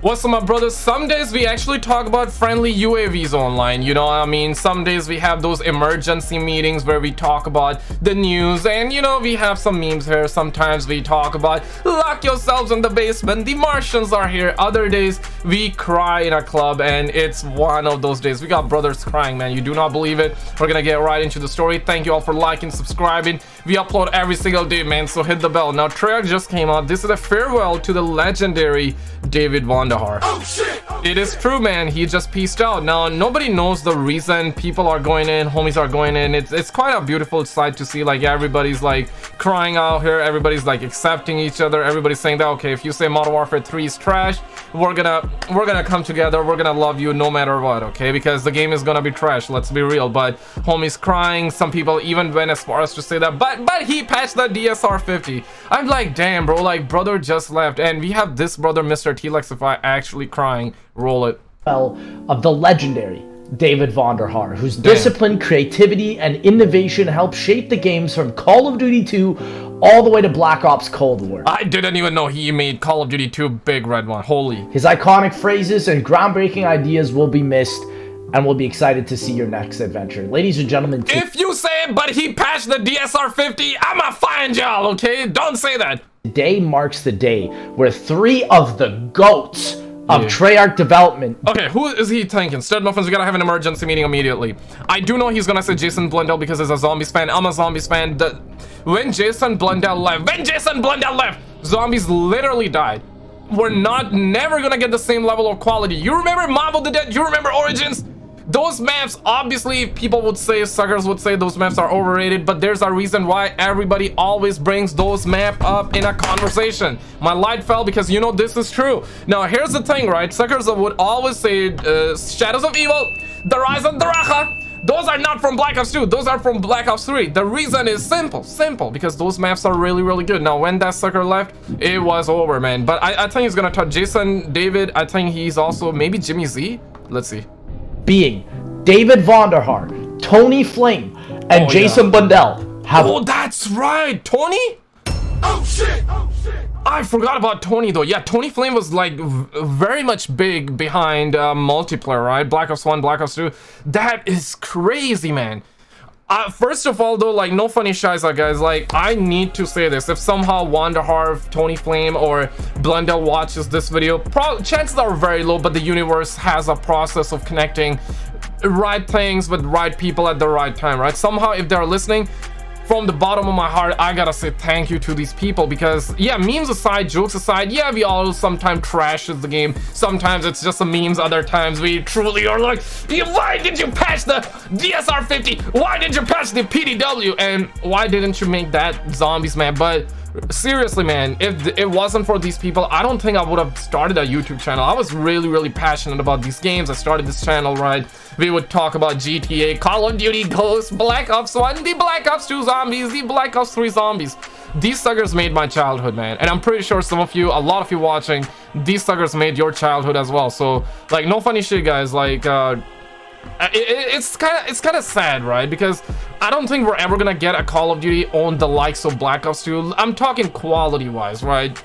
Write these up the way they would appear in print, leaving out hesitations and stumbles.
What's up, my brothers? Some days we actually talk about friendly UAVs online, you know what I mean? Some days we have those emergency meetings where we talk about the news, and you know, we have some memes here. Sometimes we talk about lock yourselves in the basement, the Martians are here. Other days we cry in a club, and it's one of those days. We got brothers crying, man. You do not believe it. We're gonna get right into the story. Thank you all for liking, subscribing. We upload every single day, man, so hit the bell. Now Treyarch just came out. This is a farewell to the legendary David Vonderhaar. Oh shit! It is true, man. He just peaced out. Now nobody knows the reason people are going in, homies are going in. It's quite a beautiful sight to see. Like, everybody's like crying out here, everybody's like accepting each other, everybody's saying that, okay, if you say Modern Warfare 3 is trash, we're gonna come together, we're gonna love you no matter what, okay? Because the game is gonna be trash, let's be real. But homies crying, some people even went as far as to say that, but he patched the DSR50. I'm like, damn, bro, like, brother just left, and we have this brother, MrTlexify, actually crying. Roll it. Of the legendary David Vonderhaar, whose discipline, creativity, and innovation helped shape the games from Call of Duty 2 all the way to Black Ops Cold War. I didn't even know he made Call of Duty 2 big red one. Holy. His iconic phrases and groundbreaking ideas will be missed, and we'll be excited to see your next adventure. Ladies and gentlemen, if you say it, but he patched the DSR50, I'ma find y'all, okay? Don't say that. Today marks the day where three of the GOATs of Treyarch development. Okay, who is he thinking? Stud Muffins, we gotta have an emergency meeting immediately. I do know he's gonna say Jason Blundell because he's a Zombies fan. I'm a Zombies fan. When Jason Blundell left, Zombies literally died. We're never gonna get the same level of quality. You remember Mob of the Dead? You remember Origins? Those maps, obviously, people would say, suckers would say those maps are overrated, but there's a reason why everybody always brings those maps up in a conversation. My light fell because, you know, this is true. Now, here's the thing, right? Suckers would always say, Shadows of Evil, The Rise of Daracha, those are not from Black Ops 2, those are from Black Ops 3. The reason is simple, because those maps are really, really good. Now, when that sucker left, it was over, man. But I think he's gonna touch Jason, David, I think he's also, maybe Jimmy Z? Let's see. Being David Vonderhaar, Tony Flame, and Jason Blundell have... Oh, that's right, Tony? Oh shit! Oh shit! I forgot about Tony though. Yeah, Tony Flame was like very much big behind multiplayer, right? Black Ops 1, Black Ops 2. That is crazy, man. First of all though, like, no funny shies, guys, like, I need to say this. If somehow Vonderhaar, Tony Flame, or Blundell watches this video, chances are very low, but the universe has a process of connecting right things with right people at the right time, right? Somehow, if they're listening, from the bottom of my heart, I gotta say thank you to these people, because yeah, memes aside, jokes aside, yeah, we all sometimes trashes the game. Sometimes it's just the memes, other times we truly are like, why did you patch the DSR50? Why did you patch the PDW? And why didn't you make that Zombies, man? But seriously, man, if it wasn't for these people, I don't think I would have started a YouTube channel. I was really passionate about these games. I started this channel, right? We would talk about GTA, Call of Duty Ghosts, Black Ops 1, the Black Ops 2 zombies, the Black Ops 3 zombies. These suckers made my childhood, man. And I'm pretty sure some of you, a lot of you watching, these suckers made your childhood as well. So, like, no funny shit, guys. Like, it's kind of sad, right? Because I don't think we're ever gonna get a Call of Duty on the likes of Black Ops 2. I'm talking quality wise, right?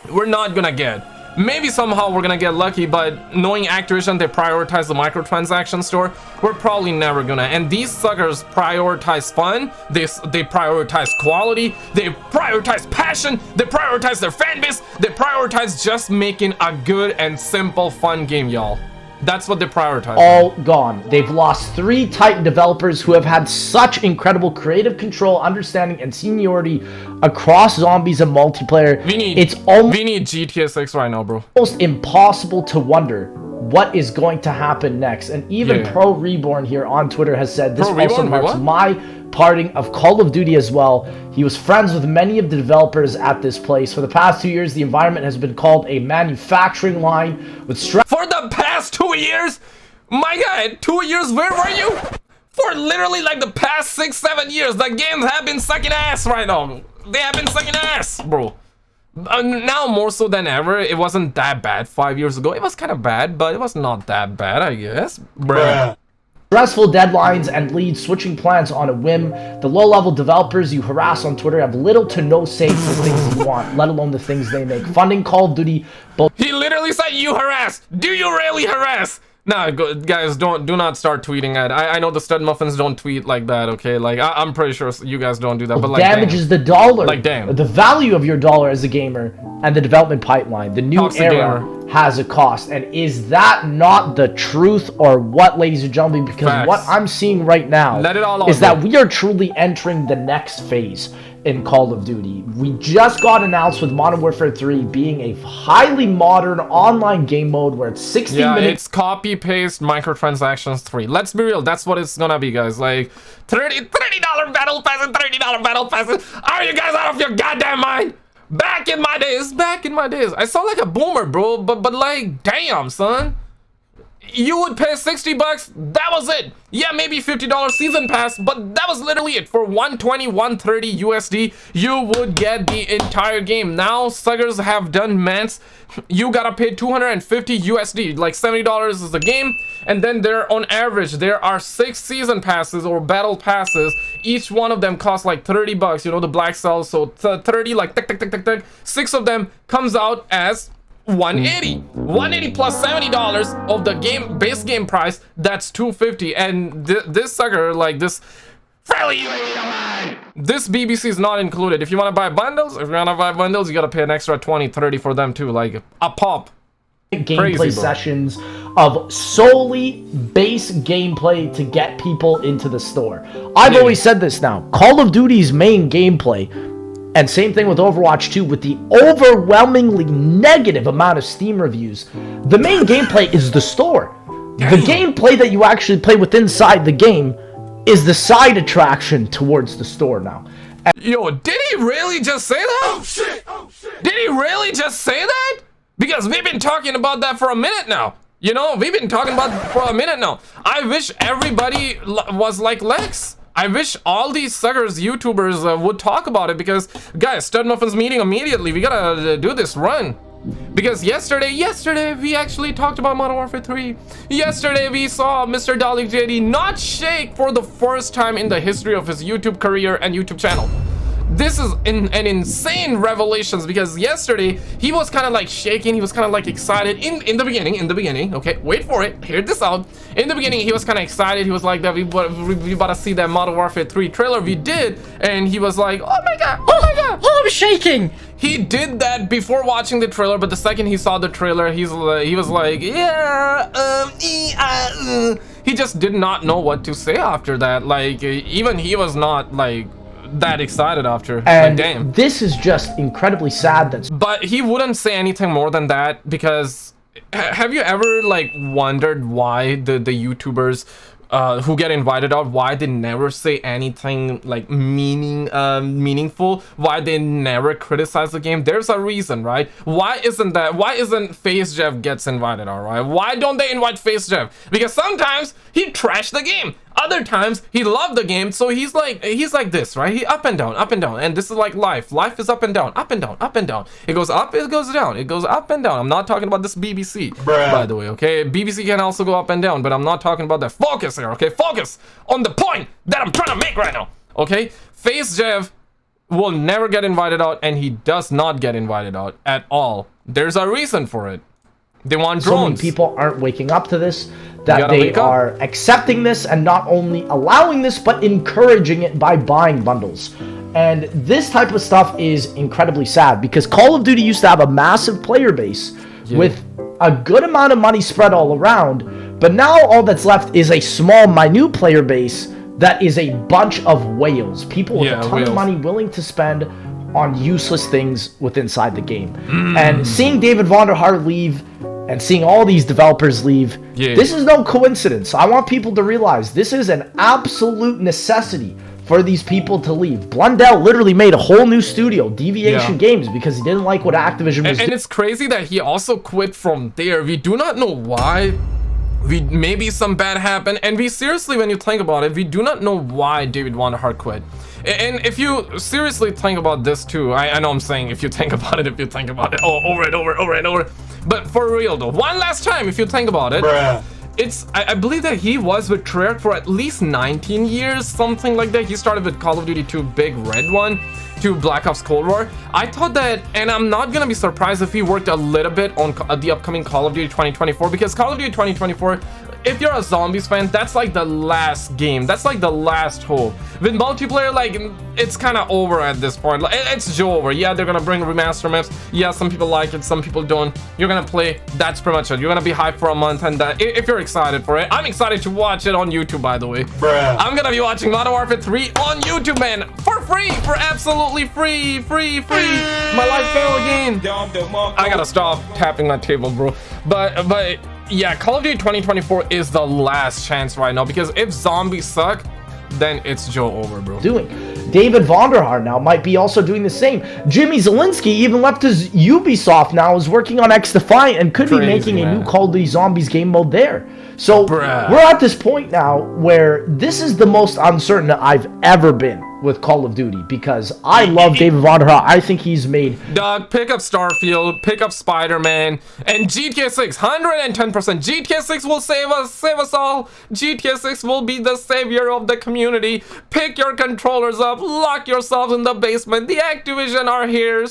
We're not gonna get. Maybe somehow we're gonna get lucky, but knowing Activision, they prioritize the microtransaction store, we're probably never gonna. And these suckers prioritize fun, they prioritize quality, they prioritize passion, they prioritize their fan base, they prioritize just making a good and simple fun game, y'all. That's what they prioritize. All gone. They've lost three Titan developers who have had such incredible creative control, understanding, and seniority across zombies and multiplayer. We need GTA 6 right now, bro. Almost impossible to wonder what is going to happen next. And even Pro Reborn here on Twitter has said this also marks my parting of Call of Duty as well. He was friends with many of the developers at this place. For the past 2 years, the environment has been called a manufacturing line with For the past 2 years? My God, 2 years, where were you? For literally like the past 6-7 years, the games have been sucking ass right now. They have been sucking ass, bro. Now more so than ever. It wasn't that bad 5 years ago. It was kind of bad, but it was not that bad, I guess. Bruh. Stressful deadlines and leads, switching plans on a whim. The low-level developers you harass on Twitter have little to no say for things you want, let alone the things they make. Funding Call of Duty. He literally said you harass. Do you really harass? Nah, guys, do not start tweeting at. I know the stud muffins don't tweet like that. Okay, like I'm pretty sure you guys don't do that. But like, damages the dollar. Like, damn. The value of your dollar as a gamer and the development pipeline. The new Toxic era gamer. has a cost, and is that not the truth or what, ladies and gentlemen? Because Facts. what I'm seeing right now Let it all is out, that we are truly entering the next phase in Call of Duty. We just got announced with Modern Warfare 3 being a highly modern online game mode where it's 60 minutes. It's copy paste microtransactions 3. Let's be real, that's what it's gonna be, guys. Like $30 battle passes, $30 battle passes. Are you guys out of your goddamn mind? Back in my days, I sound like a boomer, bro, but like, damn, son. You would pay $60, that was it. Yeah, maybe $50 season pass, but that was literally it. For 120, 130 USD, you would get the entire game. Now, suckers have done mans. You gotta pay 250 USD, like $70 is the game. And then on average, there are 6 season passes or battle passes. Each one of them costs like $30, you know, the black cells. So 30, like, 6 of them comes out as 180 plus $70 of the base game price. That's 250. And this sucker, like this BBC is not included. If you want to buy bundles, you gotta pay an extra 20-30 for them too, like a pop. Gameplay Crazy, sessions of solely base gameplay to get people into the store. I've always said this now. Call of Duty's main gameplay, and same thing with Overwatch 2, with the overwhelmingly negative amount of Steam reviews, the main gameplay is the store. The gameplay that you actually play with inside the game is the side attraction towards the store now. Yo, did he really just say that? Oh shit! Oh shit! Did he really just say that? Because we've been talking about that for a minute now. You know, we've been talking about it for a minute now. I wish everybody was like Lex. I wish all these suckers, YouTubers, would talk about it, because, guys, Stud Muffin's meeting immediately. We gotta do this run. Because yesterday, we actually talked about Modern Warfare 3. Yesterday, we saw Mr. Dolly JD not shake for the first time in the history of his YouTube career and YouTube channel. This is an insane revelations, because yesterday he was kind of like shaking, he was kind of like excited in the beginning. Okay, wait for it, hear this out. In the beginning he was kind of excited, he was like that we about to see that Modern Warfare 3 trailer we did, and he was like, oh my god, oh, I'm shaking. He did that before watching the trailer, but the second he saw the trailer, he was like, yeah, he just did not know what to say after that. Like, even he was not like that excited after. And like, damn, this is just incredibly sad. But he wouldn't say anything more than that, because have you ever like wondered why the YouTubers who get invited out, why they never say anything like meaningful, why they never criticize the game? There's a reason, right? Why isn't Faze Jeff gets invited out, right? Why don't they invite Faze Jeff? Because sometimes he trashed the game, other times he loved the game, so he's like this, right? He up and down, and this is like life is up and down. It goes up, it goes down, it goes up and down. I'm not talking about this BBC, by the way, okay? BBC can also go up and down, but I'm not talking about that. Focus here, okay? Focus on the point that I'm trying to make right now, okay? Faze Jeff will never get invited out, and he does not get invited out at all. There's a reason for it. They want drones. So many people aren't waking up to this, that they are accepting this, and not only allowing this, but encouraging it by buying bundles. And this type of stuff is incredibly sad, because Call of Duty used to have a massive player base with a good amount of money spread all around, but now all that's left is a small, minute player base that is a bunch of whales. People with a ton of money willing to spend on useless things inside the game. And seeing David Vonderhaar leave, and seeing all these developers leave, this is no coincidence. I want people to realize this is an absolute necessity for these people to leave. Blundell literally made a whole new studio, Deviation Games, because he didn't like what Activision was doing. And it's crazy that he also quit from there. We do not know why. Maybe some bad happened, and we seriously, when you think about it, we do not know why David Vonderhaar quit. And if you seriously think about this too, I know I'm saying if you think about it, over and over, but for real though, one last time, if you think about it, I believe that he was with Treyarch for at least 19 years, something like that. He started with Call of Duty 2 Big Red One to Black Ops Cold War. I thought that, and I'm not gonna be surprised if he worked a little bit on the upcoming Call of Duty 2024, because Call of Duty 2024, if you're a zombies fan, that's like the last game. That's like the last hope. With multiplayer, like, it's kind of over at this point. Like, it's over. Yeah, they're gonna bring remaster maps. Yeah, some people like it, some people don't. You're gonna play. That's pretty much it. You're gonna be hyped for a month, and if you're excited for it, I'm excited to watch it on YouTube. By the way, Bruh. I'm gonna be watching Modern Warfare 3 on YouTube, man, for free, for absolutely free. My life fell again. I gotta stop tapping my table, bro. But yeah, Call of Duty 2024 is the last chance right now, because if zombies suck, then it's Joe over, bro. David Vonderhaar now might be also doing the same. Jimmy Zielinski even left his Ubisoft now, is working on XDefiant, and could be making a new Call of Duty Zombies game mode there. So we're at this point now where this is the most uncertain that I've ever been with Call of Duty, because I love David Vonderhaar. I think he's made... Dog, pick up Starfield, pick up Spiderman, and GTA 6, 110%. GTA 6 will save us all. GTA 6 will be the savior of the community. Pick your controllers up, lock yourselves in the basement. The Activision are here.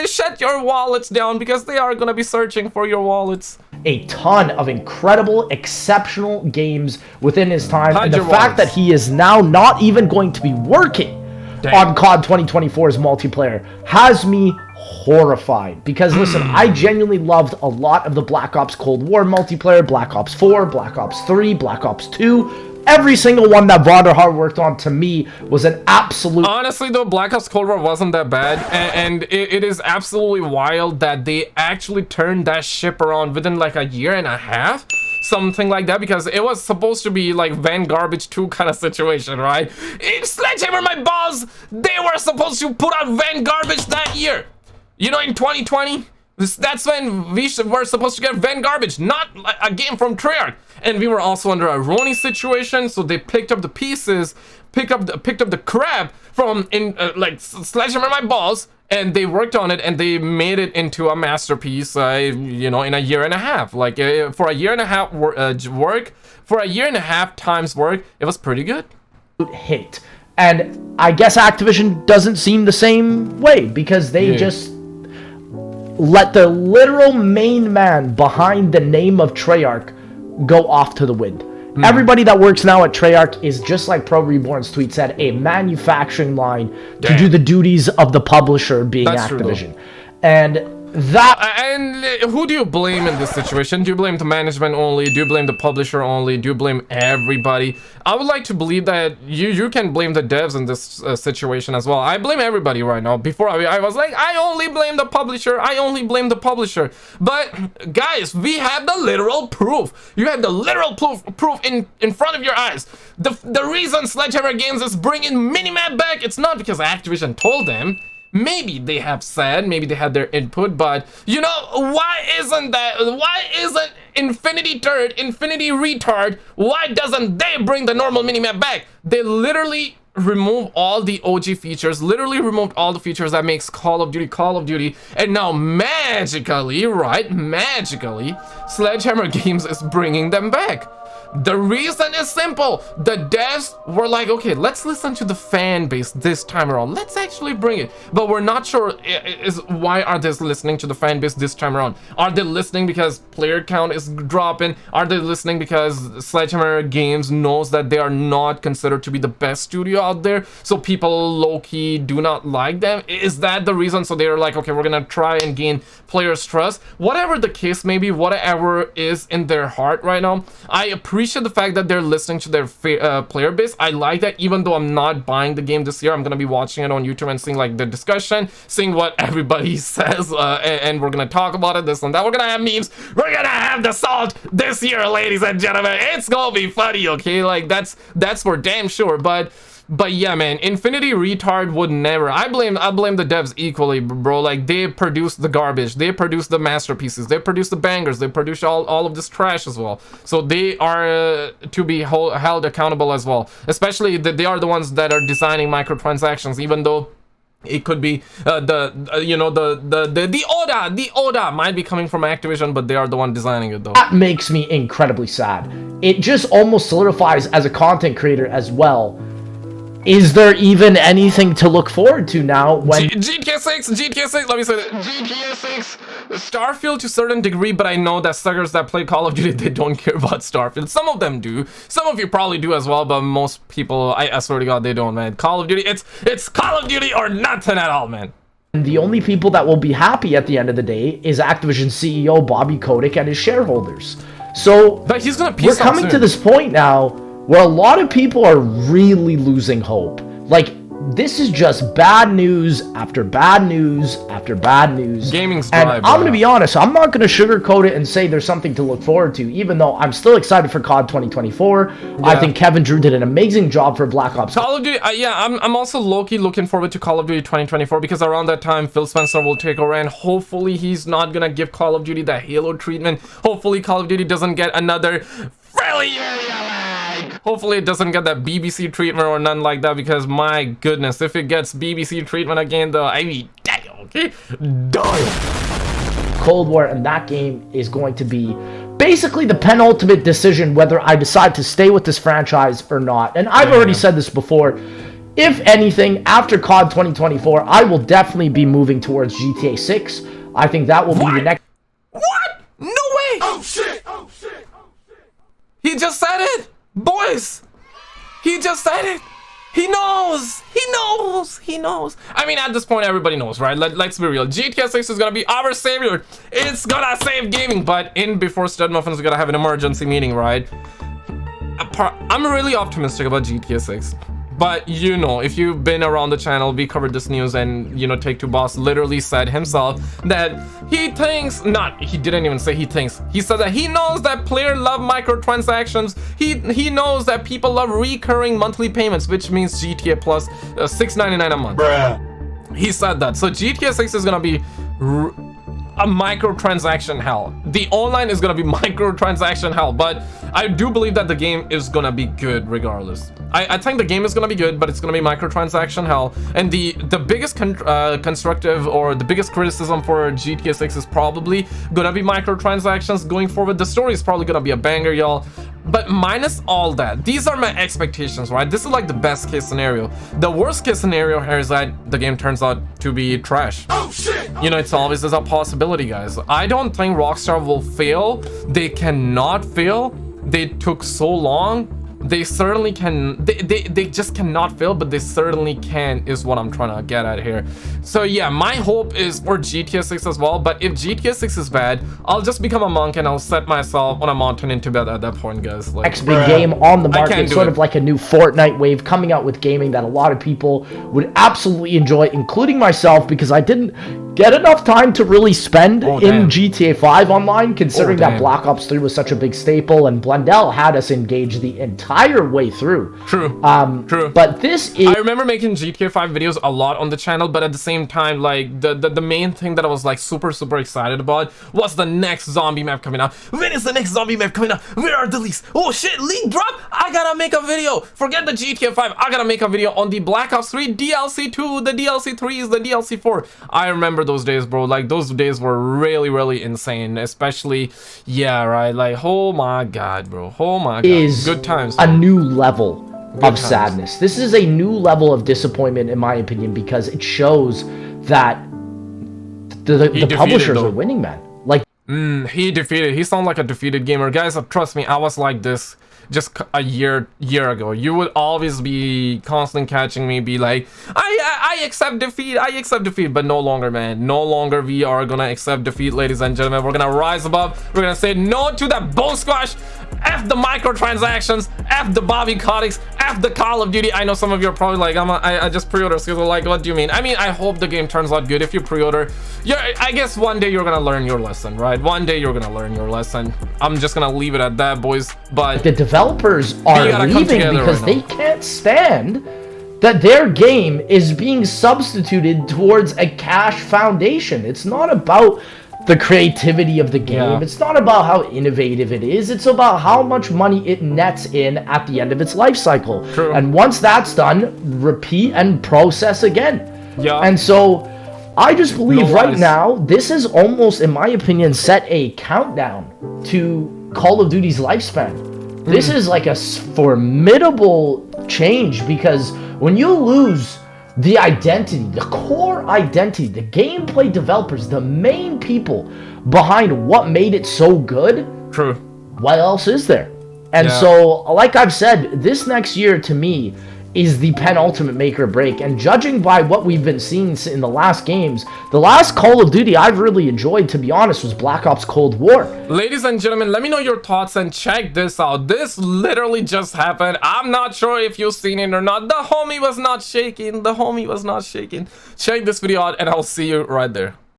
Shut your wallets down, because they are gonna be searching for your wallets. A ton of incredible, exceptional games within his time, and the fact that he is now not even going to be working on COD 2024's multiplayer has me horrified. Because listen, I genuinely loved a lot of the Black Ops Cold War multiplayer, Black Ops 4, Black Ops 3, Black Ops 2. Every single one that Vonderhaar worked on, to me, was an absolute... Honestly, though, Black Ops Cold War wasn't that bad, and it is absolutely wild that they actually turned that ship around within like a year and a half, something like that, because it was supposed to be like Van Garbage 2 kind of situation, right? It's Sledgehammer, my balls! They were supposed to put out Van Garbage that year, you know, in 2020. That's when we were supposed to get Van Garbage, not a game from Treyarch. And we were also under a Roni situation, so they picked up the pieces, picked up the crap from like Sledgehammer my balls, and they worked on it, and they made it into a masterpiece, you know, in a year and a half. Like for a year and a half work, for a year and a half times work, it was pretty good. Hit. And I guess Activision doesn't seem the same way, because they just let the literal main man behind the name of Treyarch go off to the wind. Everybody that works now at Treyarch is, just like Pro Reborn's tweet said, a manufacturing line to do the duties of the publisher, being Activision. And that... And who do you blame in this situation? Do you blame the management only? Do you blame the publisher only? Do you blame everybody? I would like to believe that you can blame the devs in this situation as well. I blame everybody right now. Before I was like, I only blame the publisher. I only blame the publisher. But guys, we have the literal proof. You have the literal proof in front of your eyes. The reason Sledgehammer Games is bringing Minimap back, it's not because Activision told them. Maybe they have said, maybe they had their input, but you know, why isn't Infinity Retard, why doesn't they bring the normal minimap back? They literally remove all the OG features, literally removed all the features that makes Call of Duty, and now magically, Sledgehammer Games is bringing them back. The reason is simple. The devs were like, okay, let's listen to the fan base this time around. Let's actually bring it. But we're not sure why are they listening to the fan base this time around. Are they listening because player count is dropping? Are they listening because Sledgehammer Games knows that they are not considered to be the best studio out there, so people low-key do not like them? Is that the reason? So they're like, okay, we're gonna try and gain players' trust. Whatever the case may be, whatever is in their heart right now, I appreciate the fact that they're listening to their player base. I like that. Even though I'm not buying the game this year, I'm gonna be watching it on YouTube and seeing like the discussion, seeing what everybody says, and we're gonna talk about it, this and that. We're gonna have memes, we're gonna have the salt this year, ladies and gentlemen. It's gonna be funny, okay? Like that's for damn sure. But yeah, man, Infinity Retard would never. I blame the devs equally, bro. Like, they produce the garbage, they produce the masterpieces, they produce the bangers, they produce all of this trash as well. So they are to be held accountable as well. Especially that they are the ones that are designing microtransactions, even though It could be the Oda might be coming from Activision, but they are the one designing it though. That makes me incredibly sad. It just almost solidifies as a content creator as well. Is there even anything to look forward to now when GTA 6, let me say that. GTA 6, Starfield to a certain degree, but I know that suckers that play Call of Duty, they don't care about Starfield. Some of them do. Some of you probably do as well, but most people, I swear to God, they don't, man. Call of Duty, it's Call of Duty or nothing at all, man. the only people that will be happy at the end of the day is Activision CEO Bobby Kotick and his shareholders. So but he's gonna we're coming to this point now where a lot of people are really losing hope. Like, this is just bad news after bad news after bad news. Gaming's and dry, I'm going to be honest, I'm not going to sugarcoat it and say there's something to look forward to, even though I'm still excited for COD 2024. Yeah. I think Kevin Drew did an amazing job for Black Ops. Call of Duty, yeah, I'm also low-key looking forward to Call of Duty 2024 because around that time, Phil Spencer will take over and hopefully he's not going to give Call of Duty that Halo treatment. Hopefully Call of Duty doesn't get another hopefully it doesn't get that BBC treatment or none like that, because my goodness, if it gets BBC treatment again though, I mean, damn, okay? Cold War, and that game is going to be basically the penultimate decision whether I decide to stay with this franchise or not. And I've already said this before. If anything, after COD 2024, I will definitely be moving towards GTA 6. I think that will be the next... What? No way! Oh shit! Oh shit! He just said it! Boys! He just said it! He knows! He knows! He knows! I mean, at this point, everybody knows, right? Let's be real. GTA 6 is gonna be our savior. It's gonna save gaming. But before Stud Muffins, we're gonna have an emergency meeting, right? I'm really optimistic about GTA 6. But, you know, if you've been around the channel, we covered this news and, you know, Take Two Boss literally said himself that he thinks, he didn't even say he thinks, he said that he knows that players love microtransactions, he knows that people love recurring monthly payments, which means GTA Plus, $6.99 a month. Bruh. He said that. So GTA 6 is gonna be a microtransaction hell. The online is gonna be microtransaction hell, but I do believe that the game is gonna be good regardless. I think the game is gonna be good, but it's gonna be microtransaction hell. And the biggest constructive or the biggest criticism for GTA 6 is probably gonna be microtransactions going forward. The story is probably gonna be a banger, y'all. But minus all that, these are my expectations, right? This is like the best case scenario. The worst case scenario here is that the game turns out to be trash. Oh shit! You know, it's always a possibility, guys. I don't think Rockstar will fail. They cannot fail. They took so long. They certainly can, they just cannot fail, but they certainly can, is what I'm trying to get at here. So yeah, my hope is for GTA 6 as well, but if GTA 6 is bad, I'll just become a monk and I'll set myself on a mountain in Tibet at that point, guys. Like, next big game on the market, sort of like a new Fortnite wave coming out with gaming that a lot of people would absolutely enjoy, including myself, because I didn't get enough time to really spend in GTA 5 online, considering that Black Ops 3 was such a big staple and Blundell had us engaged the entire way through. True. True. But this is... I remember making GTA 5 videos a lot on the channel, but at the same time, like, the main thing that I was, like, super excited about was the next zombie map coming out. When is the next zombie map coming out? Where are the leaks? Oh, shit, leak drop? I gotta make a video. Forget the GTA 5. I gotta make a video on the Black Ops 3 DLC 2, the DLC 3s, the DLC 4. I remember those days, bro. Like, those days were really insane, especially, yeah, right, like, oh my god, bro, oh my god, good times, a new level of sadness. This is a new level of disappointment, in my opinion, because it shows that the publishers are winning, man. Like, he sounds like a defeated gamer, guys. Trust me, I was like this just a year ago. You would always be constantly catching me be like, I accept defeat, but no longer, man. No longer we are gonna accept defeat, ladies and gentlemen. We're gonna rise above. We're gonna say no to that bone squash. F the microtransactions, F the Bobby Kotick, F the Call of Duty. I know some of you are probably like, I just pre-order SKizzle, like, what do you mean? I mean, I hope the game turns out good. If you pre-order, yeah, I guess one day you're gonna learn your lesson, right? One day you're gonna learn your lesson. I'm just gonna leave it at that, boys. But the developers are leaving because they can't stand that their game is being substituted towards a cash foundation. It's not about the creativity of the game. It's not about how innovative it is. It's about how much money it nets in at the end of its life cycle. True. And once that's done, repeat and process again. Yeah. And so I just believe right lies. now, this is almost, in my opinion, set a countdown to Call of Duty's lifespan. This is like a formidable change, because when you lose the identity, the core identity, the gameplay developers, the main people behind what made it so good, True. what else is there? And so, like I've said, this next year to me is the penultimate make or break. And judging by what we've been seeing in the last games, the last Call of Duty I've really enjoyed, to be honest, was Black Ops Cold War. Ladies and gentlemen, let me know your thoughts and check this out. This literally just happened. I'm not sure if you've seen it or not. The homie was not shaking. The homie was not shaking. Check this video out and I'll see you right there.